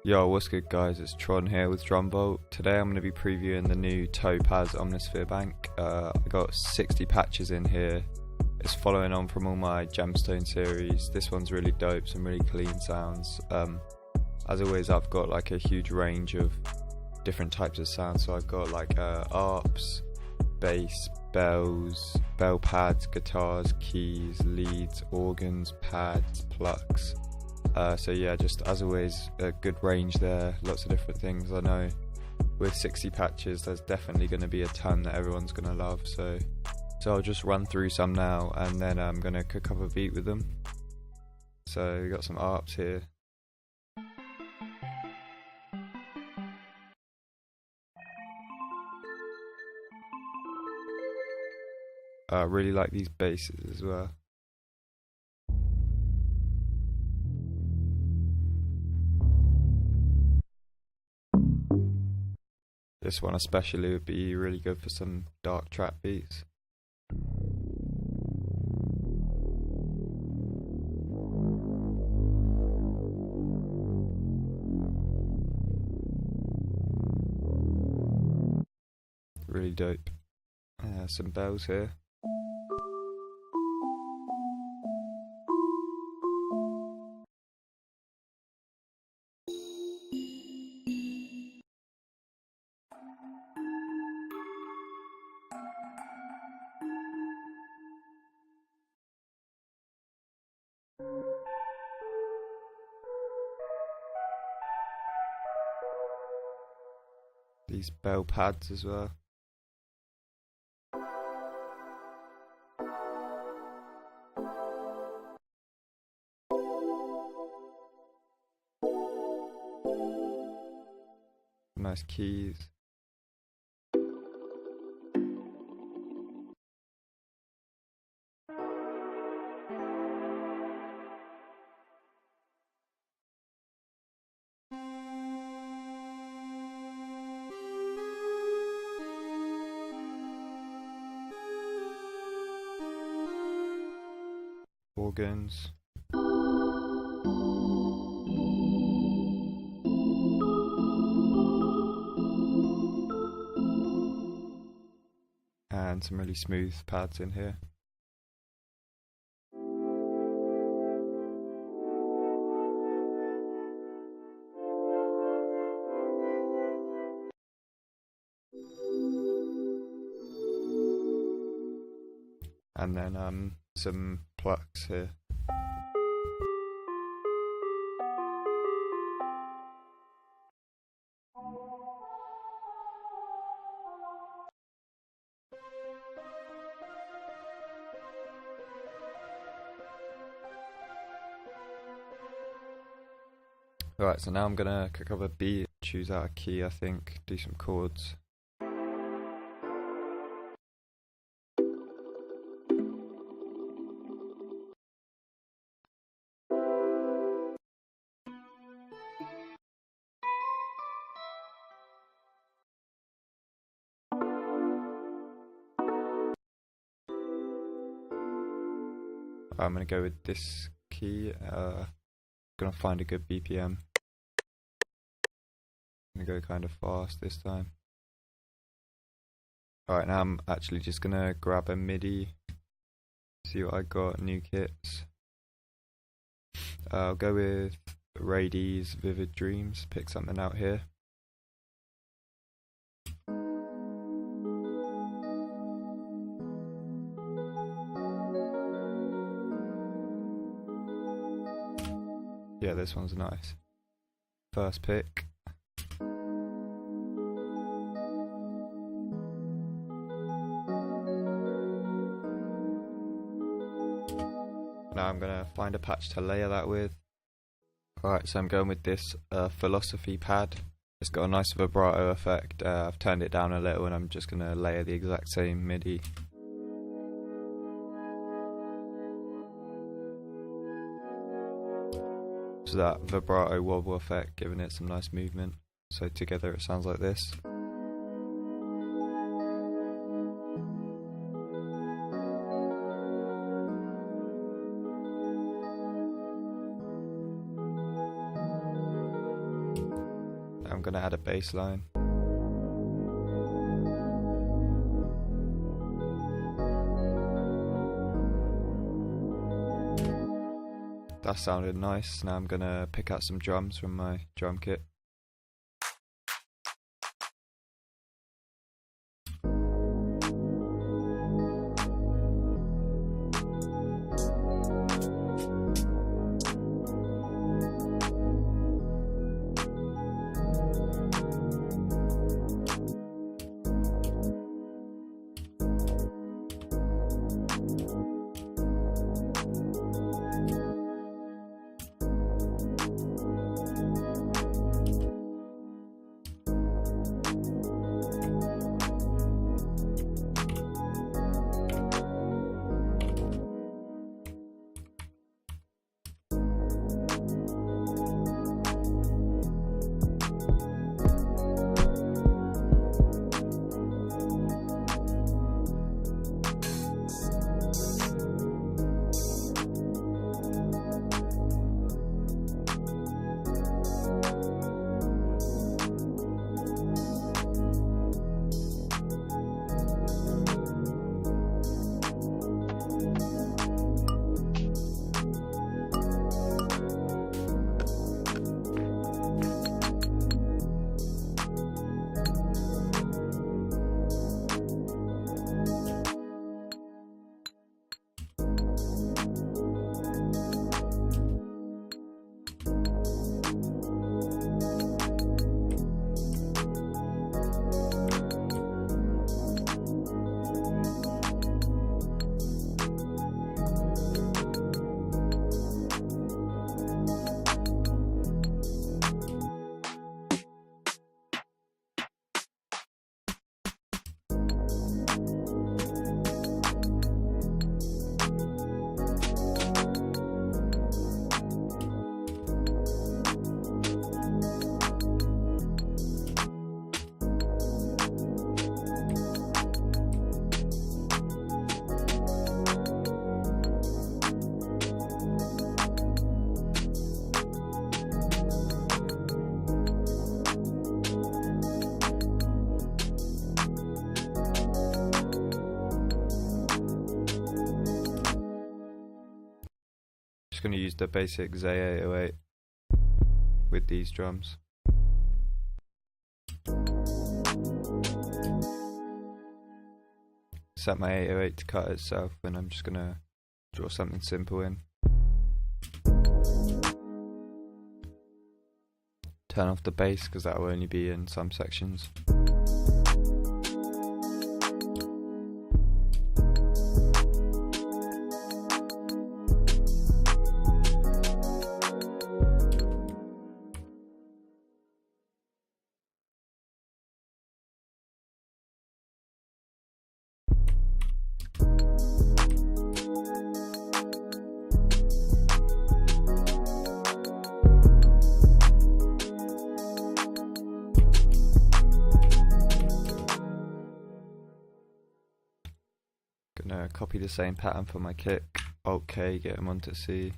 Yo, what's good guys, it's Tron here with DrumVault. Today I'm going to be previewing the new Topaz Omnisphere Bank. I got 60 patches in here. It's following on from all my gemstone series. This one's really dope, some really clean sounds. As always, I've got like a huge range of different types of sounds. So I've got like Arps, bass, bells, bell pads, guitars, keys, leads, organs, pads, plucks. So yeah, just as always, a good range there, lots of different things. I know with 60 patches there's definitely going to be a ton that everyone's going to love, so I'll just run through some now and then I'm going to cook up a beat with them. So we got some Arps here. I really like these basses as well. This one especially would be really good for some dark trap beats. Really dope. Some bells here. These bell pads as well. Nice keys. Organs. And some really smooth pads in here. And then some plucks here. Alright, so now I'm gonna cook up a beat, choose out a key I think, do some chords. I'm gonna go with this key, gonna find a good BPM. I'm gonna go kind of fast this time. Alright, now I'm actually just gonna grab a MIDI, see what I got, new kits. I'll go with Radie's Vivid Dreams, pick something out here. Yeah, this one's nice. First pick. Now I'm gonna find a patch to layer that with. Alright, so I'm going with this Philosophy pad. It's got a nice vibrato effect. I've turned it down a little and I'm just gonna layer the exact same MIDI. So that vibrato wobble effect, giving it some nice movement. So together it sounds like this. gonna add a bass line. That sounded nice. Now I'm gonna pick out some drums from my drum kit. Just going to use the basic Z808 with these drums. Set my 808 to cut itself, and I'm just going to draw something simple in. Turn off the bass because that will only be in some sections. Gonna copy the same pattern for my kick, Alt K, get them onto C.